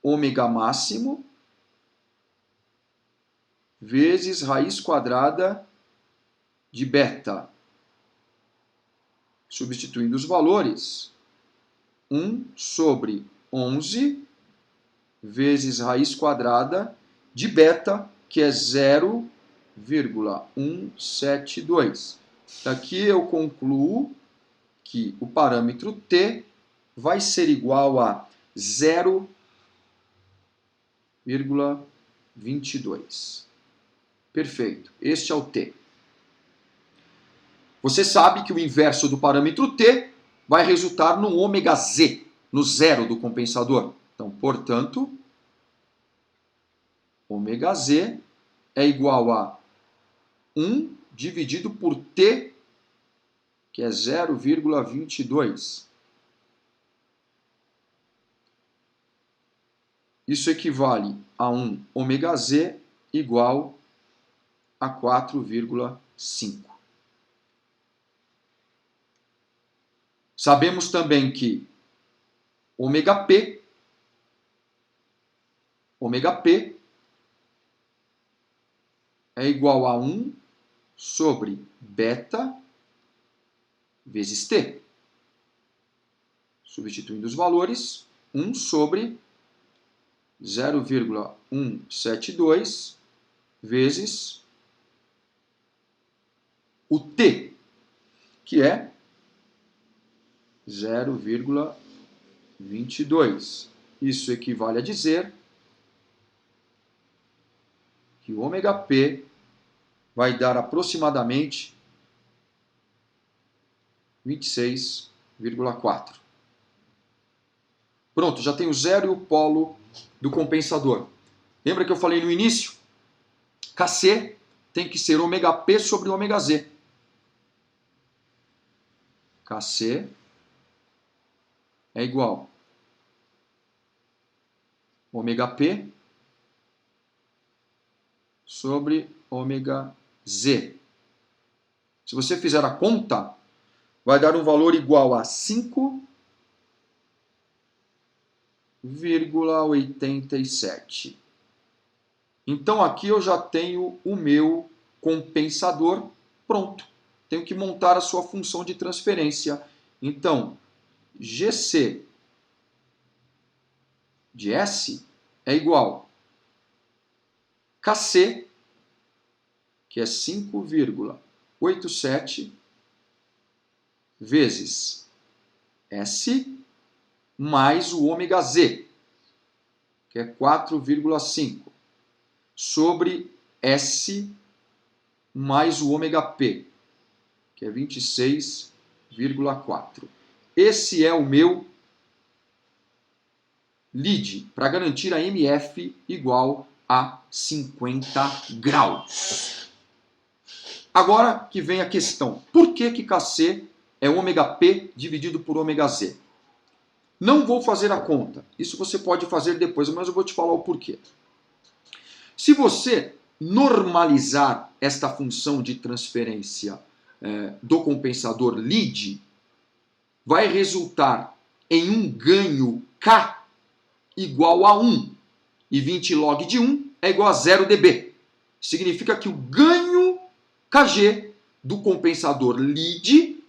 ômega máximo vezes raiz quadrada de beta. Substituindo os valores, 1 sobre 11 vezes raiz quadrada de beta, que é 0,172. Daqui eu concluo que o parâmetro T vai ser igual a 0,22. Perfeito. Este é o T. Você sabe que o inverso do parâmetro T vai resultar no ômega Z, no zero do compensador. Então, portanto, ômega Z é igual a 1 dividido por T, que é 0,22. Isso equivale a um ômega Z igual a 4,5. Sabemos também que ômega P é igual a 1 sobre beta vezes T. Substituindo os valores, 1 sobre 0,172 vezes o T, que é 0,22. Isso equivale a dizer que o ômega P vai dar aproximadamente 26,4. Pronto, já tem o zero e o polo do compensador. Lembra que eu falei no início? Kc tem que ser ômega P sobre ômega Z. Kc é igual ômega P sobre ômega Z. Se você fizer a conta, vai dar um valor igual a 5,87. Então aqui eu já tenho o meu compensador pronto. tenho que montar a sua função de transferência. Então, GC de S é igual a KC, que é 5,87 vezes S mais o ômega Z, que é 4,5, sobre S mais o ômega P, que é 26,4. Esse é o meu lead, para garantir a MF igual a 50 graus. Agora que vem a questão, por que KC é ômega P dividido por ômega Z? Não vou fazer a conta, isso você pode fazer depois, mas eu vou te falar o porquê. Se você normalizar esta função de transferência do compensador lead, vai resultar em um ganho K igual a 1. E 20 log de 1 é igual a 0 dB. Significa que o ganho Kg do compensador lead,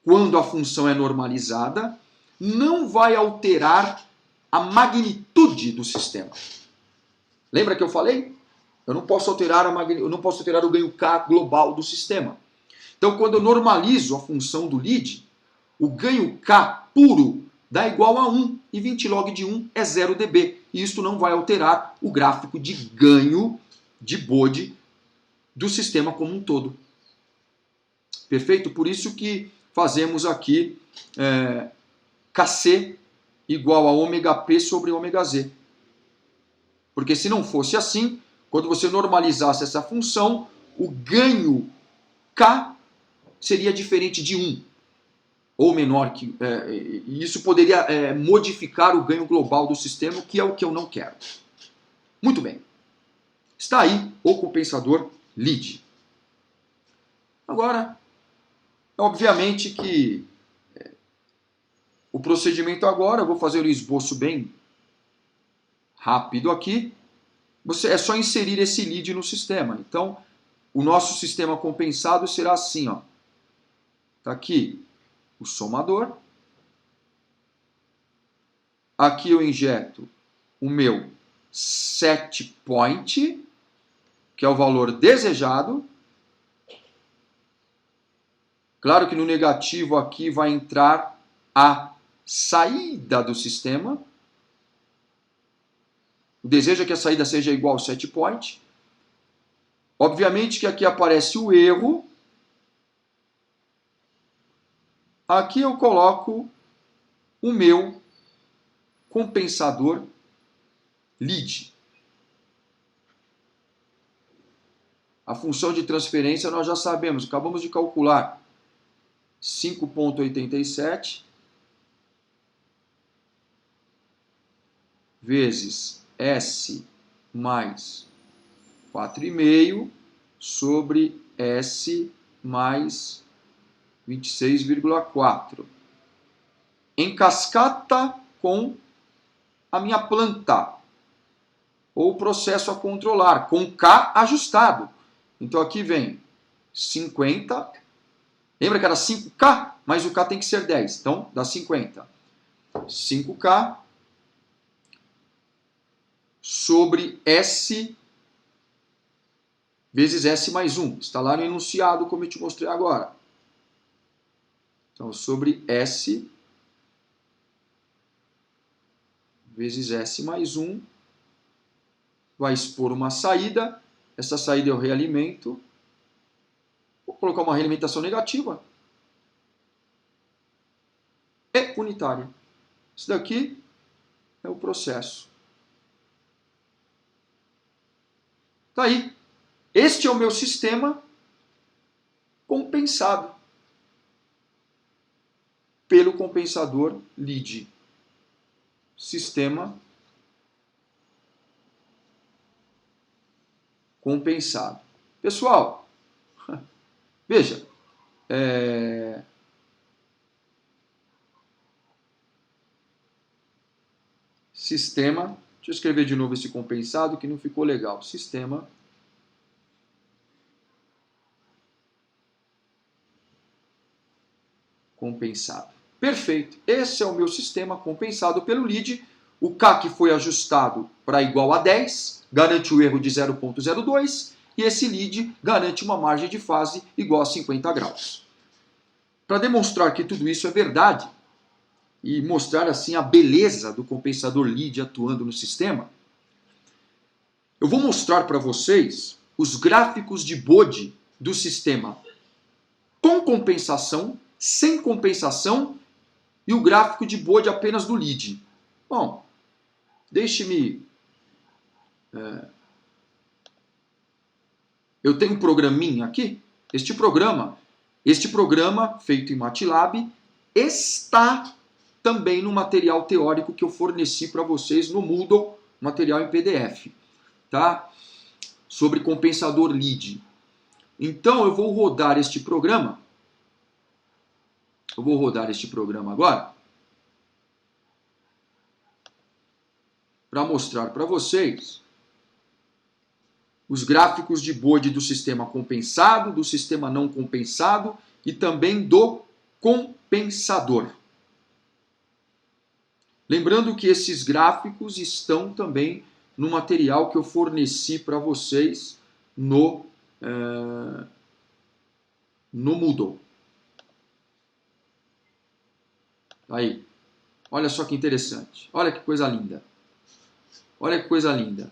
quando a função é normalizada, não vai alterar a magnitude do sistema. Lembra que eu falei? Eu não posso alterar o ganho K global do sistema. Então, quando eu normalizo a função do lead, o ganho K puro dá igual a 1, e 20 log de 1 é 0 dB. E isso não vai alterar o gráfico de ganho de Bode do sistema como um todo. Perfeito? Por isso que fazemos aqui Kc igual a ômega P sobre ômega Z. Porque se não fosse assim, quando você normalizasse essa função, o ganho K seria diferente de 1. Ou menor que... e isso poderia modificar o ganho global do sistema, que é o que eu não quero. Muito bem. Está aí o compensador lead. Agora, obviamente que o procedimento agora, eu vou fazer o esboço bem rápido aqui. É só inserir esse lead no sistema. Então, o nosso sistema compensado será assim, ó. Tá aqui o somador. Aqui eu injeto o meu set point, que é o valor desejado. Claro que no negativo aqui vai entrar a saída do sistema. O desejo é que a saída seja igual ao set point. Obviamente que aqui aparece o erro. Aqui eu coloco o meu compensador lead. A função de transferência nós já sabemos, acabamos de calcular. 5,87 vezes S mais 4,5 sobre S mais 26,4. Em cascata com a minha planta, ou processo a controlar, com K ajustado. Então aqui vem 50, lembra que era 5K, mas o K tem que ser 10, então dá 50. 5K sobre S vezes S mais 1. Está lá no enunciado, como eu te mostrei agora. Então, sobre S vezes S mais 1, vai expor uma saída. Essa saída eu realimento. Vou colocar uma realimentação negativa. E unitária. Isso daqui é o processo. Tá aí. Este é o meu sistema compensado pelo compensador lead. Sistema compensado. Pessoal, veja, sistema, deixa eu escrever de novo esse compensado que não ficou legal. Sistema compensado. Perfeito. Esse é o meu sistema compensado pelo lead. O CAC foi ajustado para igual a 10, garante o erro de 0,02 e esse lead garante uma margem de fase igual a 50 graus. Para demonstrar que tudo isso é verdade e mostrar assim a beleza do compensador lead atuando no sistema, eu vou mostrar para vocês os gráficos de Bode do sistema com compensação, sem compensação e o gráfico de Bode apenas do lead. Bom, deixe-me... Eu tenho um programinha aqui. Este programa feito em MATLAB está também no material teórico que eu forneci para vocês no Moodle, material em PDF, tá? Sobre compensador lead. Então eu vou rodar este programa. Eu vou rodar este programa agora para mostrar para vocês os gráficos de Bode do sistema compensado, do sistema não compensado e também do compensador. Lembrando que esses gráficos estão também no material que eu forneci para vocês no Moodle. Aí, olha só que interessante, olha que coisa linda. Olha que coisa linda.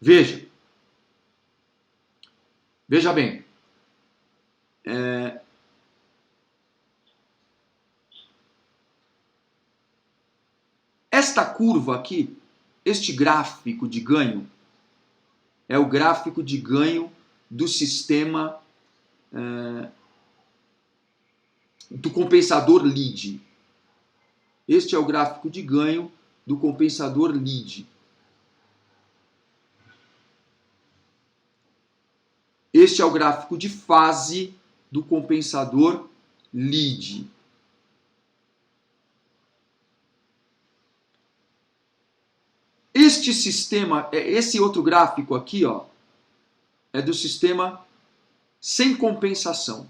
Veja. Veja bem. Esta curva aqui, este gráfico de ganho, é o gráfico de ganho do sistema do compensador lead. Este é o gráfico de ganho do compensador lead. Este é o gráfico de fase do compensador lead. Este sistema, esse outro gráfico aqui, ó, é do sistema sem compensação.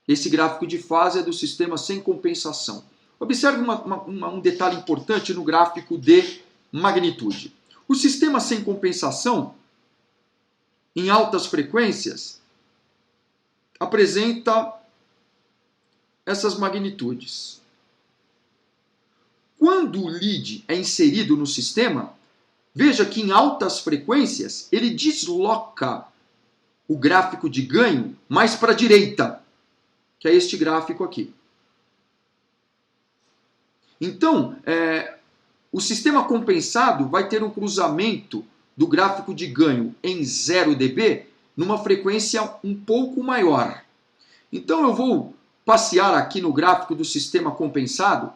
Esse gráfico de fase é do sistema sem compensação. Observe um detalhe importante no gráfico de magnitude. O sistema sem compensação, em altas frequências, apresenta essas magnitudes. Quando o lead é inserido no sistema, veja que em altas frequências ele desloca o gráfico de ganho mais para a direita, que é este gráfico aqui. Então, o sistema compensado vai ter um cruzamento do gráfico de ganho em 0 dB numa frequência um pouco maior. Então eu vou passear aqui no gráfico do sistema compensado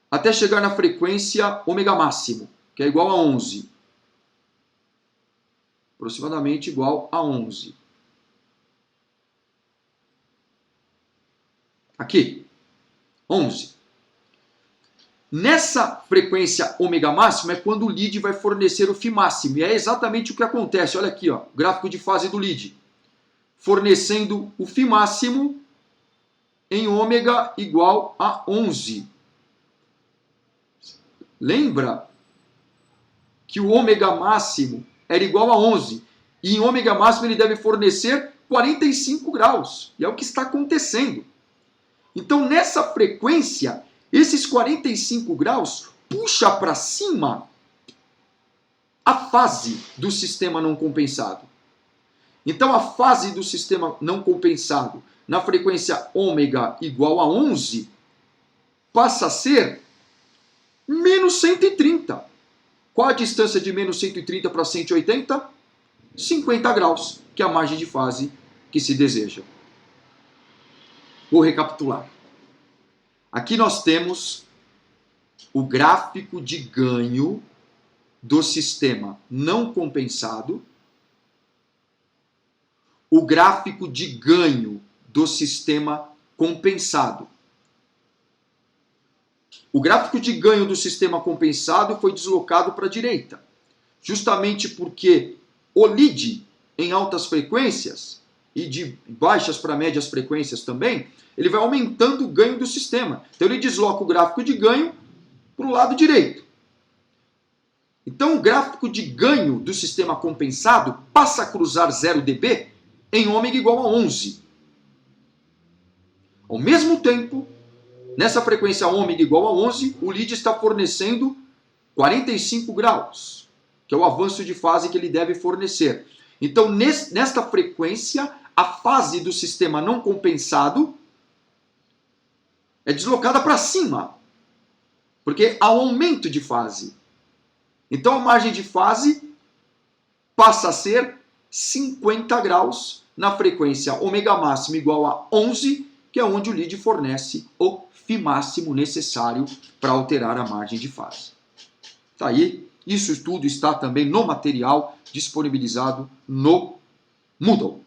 até chegar na frequência ômega máximo, que é igual a 11. Aproximadamente igual a 11. Aqui, 11. Nessa frequência ômega máximo é quando o lead vai fornecer o φ máximo. E é exatamente o que acontece. Olha aqui, ó, gráfico de fase do lead. Fornecendo o φ máximo em ômega igual a 11. Lembra que o ômega máximo era igual a 11. E em ômega máximo ele deve fornecer 45 graus. E é o que está acontecendo. Então nessa frequência, esses 45 graus puxa para cima a fase do sistema não compensado. Então a fase do sistema não compensado na frequência ômega igual a 11 passa a ser menos 130. Qual a distância de menos 130 para 180? 50 graus, que é a margem de fase que se deseja. Vou recapitular. Aqui nós temos o gráfico de ganho do sistema não compensado, o gráfico de ganho do sistema compensado. O gráfico de ganho do sistema compensado foi deslocado para a direita, justamente porque o lead em altas frequências e de baixas para médias frequências também, ele vai aumentando o ganho do sistema. Então ele desloca o gráfico de ganho para o lado direito. Então o gráfico de ganho do sistema compensado passa a cruzar 0 dB em ômega igual a 11. Ao mesmo tempo, nessa frequência ômega igual a 11, o lead está fornecendo 45 graus, que é o avanço de fase que ele deve fornecer. Então, nesta frequência, a fase do sistema não compensado é deslocada para cima, porque há um aumento de fase. Então, a margem de fase passa a ser 50 graus na frequência ômega máximo igual a 11, que é onde o lead fornece o φ máximo necessário para alterar a margem de fase. Tá aí, isso tudo está também no material disponibilizado no Moodle.